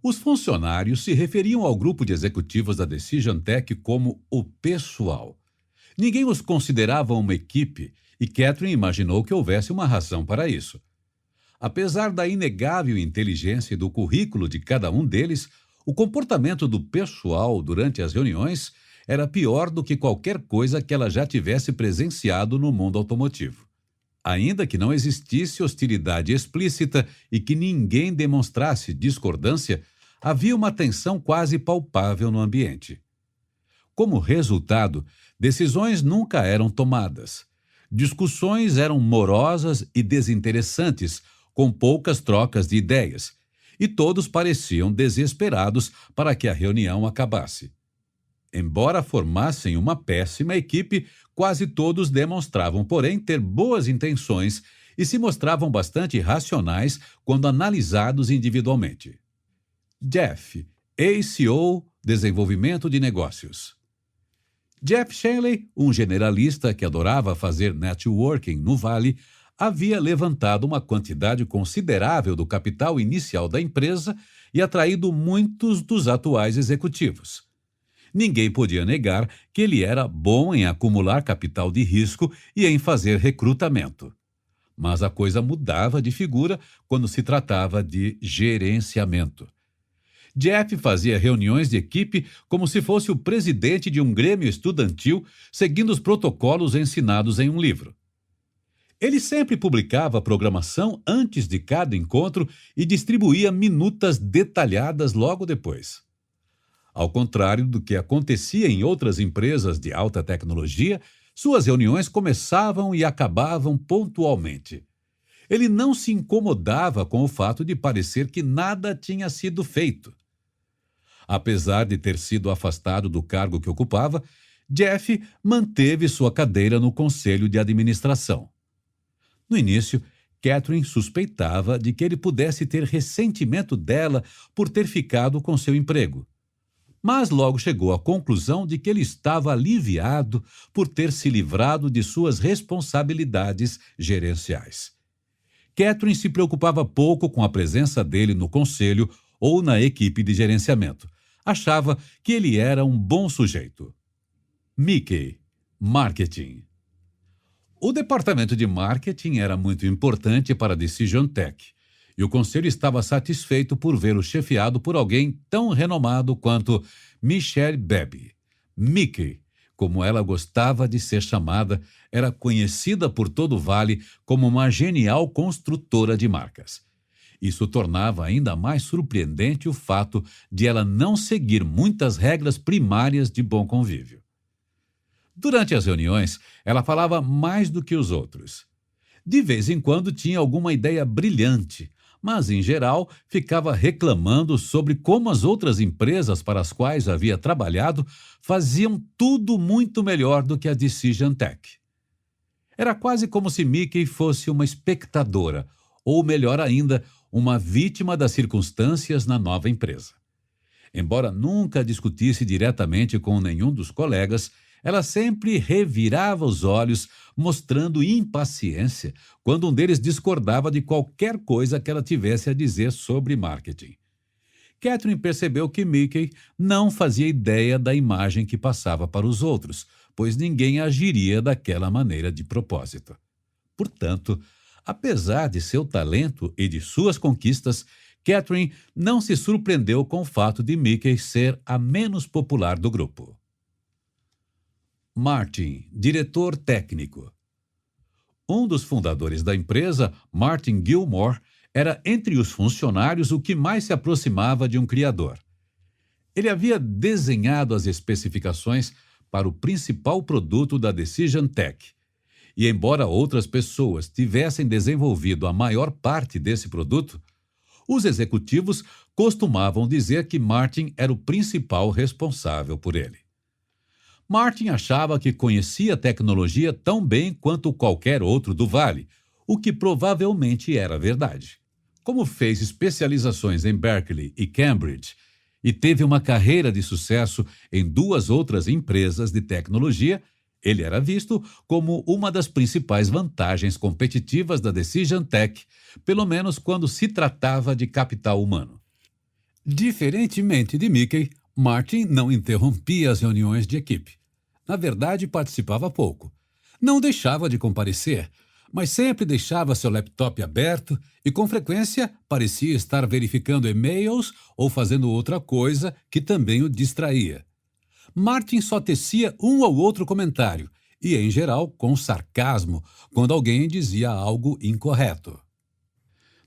Os funcionários se referiam ao grupo de executivos da Decision Tech como o pessoal. Ninguém os considerava uma equipe e Catherine imaginou que houvesse uma razão para isso. Apesar da inegável inteligência e do currículo de cada um deles, o comportamento do pessoal durante as reuniões era pior do que qualquer coisa que ela já tivesse presenciado no mundo automotivo. Ainda que não existisse hostilidade explícita e que ninguém demonstrasse discordância, havia uma tensão quase palpável no ambiente. Como resultado, decisões nunca eram tomadas. Discussões eram morosas e desinteressantes, com poucas trocas de ideias, e todos pareciam desesperados para que a reunião acabasse. Embora formassem uma péssima equipe, quase todos demonstravam, porém, ter boas intenções e se mostravam bastante racionais quando analisados individualmente. Jeff, ACO, Desenvolvimento de Negócios. Jeff Shanley, um generalista que adorava fazer networking no Vale, havia levantado uma quantidade considerável do capital inicial da empresa e atraído muitos dos atuais executivos. Ninguém podia negar que ele era bom em acumular capital de risco e em fazer recrutamento. Mas a coisa mudava de figura quando se tratava de gerenciamento. Jeff fazia reuniões de equipe como se fosse o presidente de um grêmio estudantil, seguindo os protocolos ensinados em um livro. Ele sempre publicava a programação antes de cada encontro e distribuía minutas detalhadas logo depois. Ao contrário do que acontecia em outras empresas de alta tecnologia, suas reuniões começavam e acabavam pontualmente. Ele não se incomodava com o fato de parecer que nada tinha sido feito. Apesar de ter sido afastado do cargo que ocupava, Jeff manteve sua cadeira no conselho de administração. No início, Catherine suspeitava de que ele pudesse ter ressentimento dela por ter ficado com seu emprego. Mas logo chegou à conclusão de que ele estava aliviado por ter se livrado de suas responsabilidades gerenciais. Catherine se preocupava pouco com a presença dele no conselho ou na equipe de gerenciamento. Achava que ele era um bom sujeito. Mickey, Marketing. O departamento de marketing era muito importante para a Decision Tech, e o conselho estava satisfeito por vê-lo chefiado por alguém tão renomado quanto Michelle Bebby. Mickey, como ela gostava de ser chamada, era conhecida por todo o Vale como uma genial construtora de marcas. Isso tornava ainda mais surpreendente o fato de ela não seguir muitas regras primárias de bom convívio. Durante as reuniões, ela falava mais do que os outros. De vez em quando tinha alguma ideia brilhante, mas, em geral, ficava reclamando sobre como as outras empresas para as quais havia trabalhado faziam tudo muito melhor do que a Decision Tech. Era quase como se Mickey fosse uma espectadora, ou melhor ainda, uma vítima das circunstâncias na nova empresa. Embora nunca discutisse diretamente com nenhum dos colegas, ela sempre revirava os olhos, mostrando impaciência quando um deles discordava de qualquer coisa que ela tivesse a dizer sobre marketing. Catherine percebeu que Mickey não fazia ideia da imagem que passava para os outros, pois ninguém agiria daquela maneira de propósito. Portanto, apesar de seu talento e de suas conquistas, Catherine não se surpreendeu com o fato de Mickey ser a menos popular do grupo. Martin, diretor técnico. Um dos fundadores da empresa, Martin Gilmore, era entre os funcionários o que mais se aproximava de um criador. Ele havia desenhado as especificações para o principal produto da Decision Tech. E embora outras pessoas tivessem desenvolvido a maior parte desse produto, os executivos costumavam dizer que Martin era o principal responsável por ele. Martin achava que conhecia a tecnologia tão bem quanto qualquer outro do Vale, o que provavelmente era verdade. Como fez especializações em Berkeley e Cambridge e teve uma carreira de sucesso em 2 outras empresas de tecnologia, ele era visto como uma das principais vantagens competitivas da Decision Tech, pelo menos quando se tratava de capital humano. Diferentemente de Mickey, Martin não interrompia as reuniões de equipe. Na verdade, participava pouco. Não deixava de comparecer, mas sempre deixava seu laptop aberto e, com frequência, parecia estar verificando e-mails ou fazendo outra coisa que também o distraía. Martin só tecia um ou outro comentário, e, em geral, com sarcasmo, quando alguém dizia algo incorreto.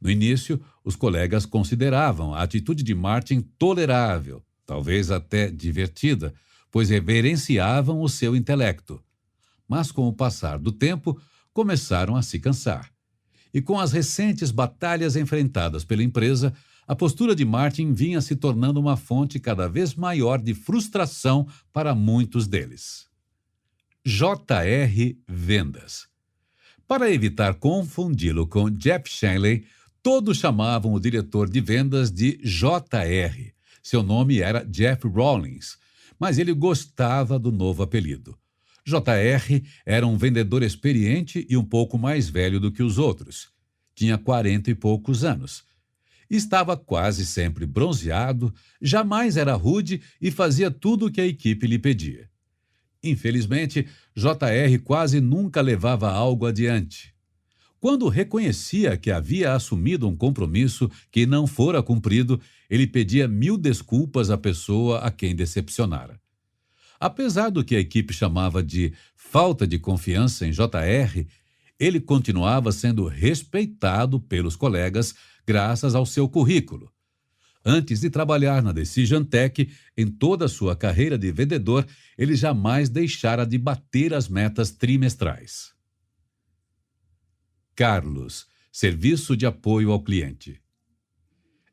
No início, os colegas consideravam a atitude de Martin tolerável, talvez até divertida, pois reverenciavam o seu intelecto. Mas, com o passar do tempo, começaram a se cansar. E com as recentes batalhas enfrentadas pela empresa, a postura de Martin vinha se tornando uma fonte cada vez maior de frustração para muitos deles. J.R. Vendas. Para evitar confundi-lo com Jeff Shanley, todos chamavam o diretor de vendas de J.R. Seu nome era Jeff Rawlings, mas ele gostava do novo apelido. J.R. era um vendedor experiente e um pouco mais velho do que os outros. Tinha 40 e poucos anos. Estava quase sempre bronzeado, jamais era rude e fazia tudo o que a equipe lhe pedia. Infelizmente, J.R. quase nunca levava algo adiante. Quando reconhecia que havia assumido um compromisso que não fora cumprido, ele pedia 1000 desculpas à pessoa a quem decepcionara. Apesar do que a equipe chamava de falta de confiança em J.R., ele continuava sendo respeitado pelos colegas graças ao seu currículo. Antes de trabalhar na Decision Tech, em toda a sua carreira de vendedor, ele jamais deixara de bater as metas trimestrais. Carlos, serviço de apoio ao cliente.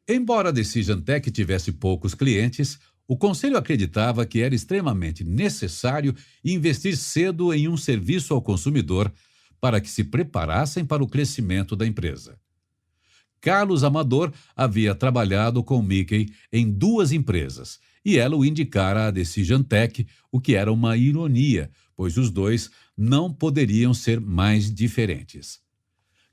Embora a Decision Tech tivesse poucos clientes, o conselho acreditava que era extremamente necessário investir cedo em um serviço ao consumidor para que se preparassem para o crescimento da empresa. Carlos Amador havia trabalhado com Mickey em 2 empresas e ela o indicara a Decision Tech, o que era uma ironia, pois os dois não poderiam ser mais diferentes.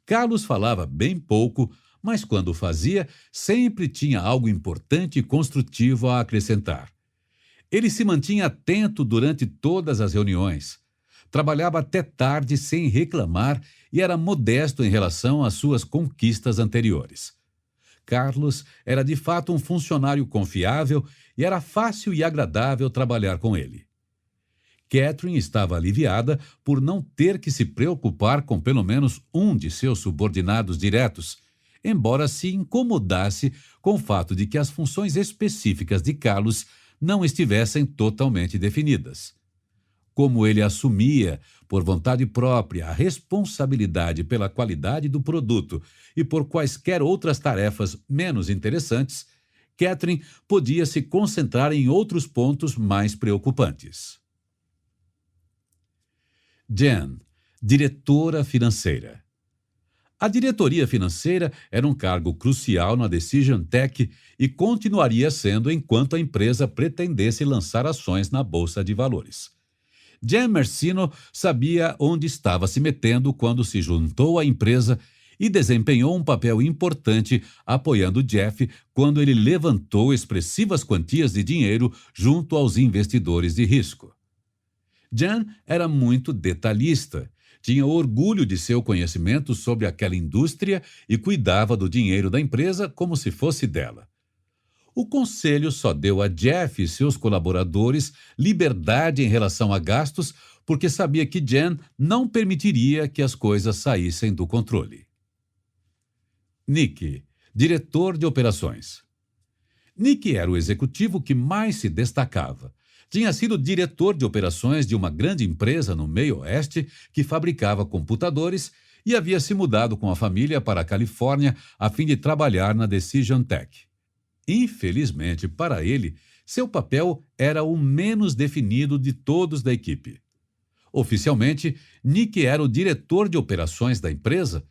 Carlos falava bem pouco, mas quando o fazia, sempre tinha algo importante e construtivo a acrescentar. Ele se mantinha atento durante todas as reuniões. Trabalhava até tarde sem reclamar e era modesto em relação às suas conquistas anteriores. Carlos era de fato um funcionário confiável e era fácil e agradável trabalhar com ele. Catherine estava aliviada por não ter que se preocupar com pelo menos um de seus subordinados diretos, embora se incomodasse com o fato de que as funções específicas de Carlos não estivessem totalmente definidas. Como ele assumia, por vontade própria, a responsabilidade pela qualidade do produto e por quaisquer outras tarefas menos interessantes, Catherine podia se concentrar em outros pontos mais preocupantes. Jen, diretora financeira. A diretoria financeira era um cargo crucial na Decision Tech e continuaria sendo enquanto a empresa pretendesse lançar ações na Bolsa de Valores. Jen Mersino sabia onde estava se metendo quando se juntou à empresa e desempenhou um papel importante apoiando Jeff quando ele levantou expressivas quantias de dinheiro junto aos investidores de risco. Jen era muito detalhista, tinha orgulho de seu conhecimento sobre aquela indústria e cuidava do dinheiro da empresa como se fosse dela. O conselho só deu a Jeff e seus colaboradores liberdade em relação a gastos porque sabia que Jen não permitiria que as coisas saíssem do controle. Nick, diretor de operações. Nick era o executivo que mais se destacava. Tinha sido diretor de operações de uma grande empresa no meio-oeste que fabricava computadores e havia se mudado com a família para a Califórnia a fim de trabalhar na Decision Tech. Infelizmente para ele, seu papel era o menos definido de todos da equipe. Oficialmente, Nick era o diretor de operações da empresa,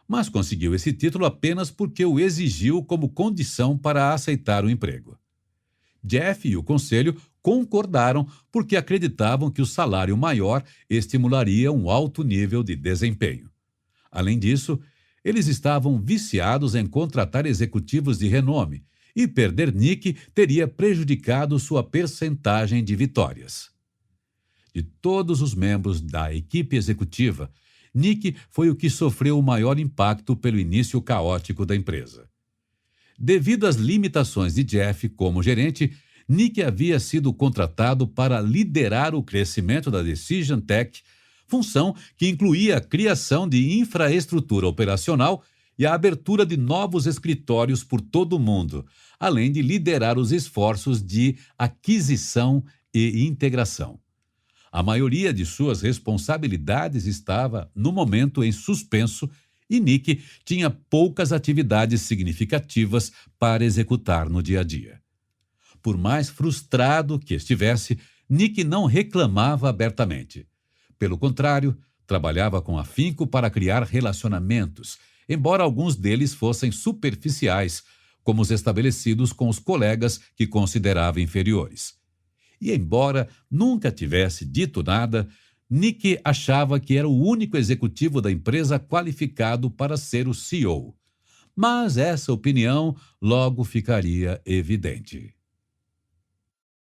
mas conseguiu esse título apenas porque o exigiu como condição para aceitar o emprego. Jeff e o conselho concordaram porque acreditavam que o salário maior estimularia um alto nível de desempenho. Além disso, eles estavam viciados em contratar executivos de renome e perder Nick teria prejudicado sua percentagem de vitórias. De todos os membros da equipe executiva, Nick foi o que sofreu o maior impacto pelo início caótico da empresa. Devido às limitações de Jeff como gerente, Nick havia sido contratado para liderar o crescimento da Decision Tech, função que incluía a criação de infraestrutura operacional e a abertura de novos escritórios por todo o mundo, além de liderar os esforços de aquisição e integração. A maioria de suas responsabilidades estava, no momento, em suspenso e Nick tinha poucas atividades significativas para executar no dia a dia. Por mais frustrado que estivesse, Nick não reclamava abertamente. Pelo contrário, trabalhava com afinco para criar relacionamentos, embora alguns deles fossem superficiais, como os estabelecidos com os colegas que considerava inferiores. E embora nunca tivesse dito nada, Nick achava que era o único executivo da empresa qualificado para ser o CEO. Mas essa opinião logo ficaria evidente.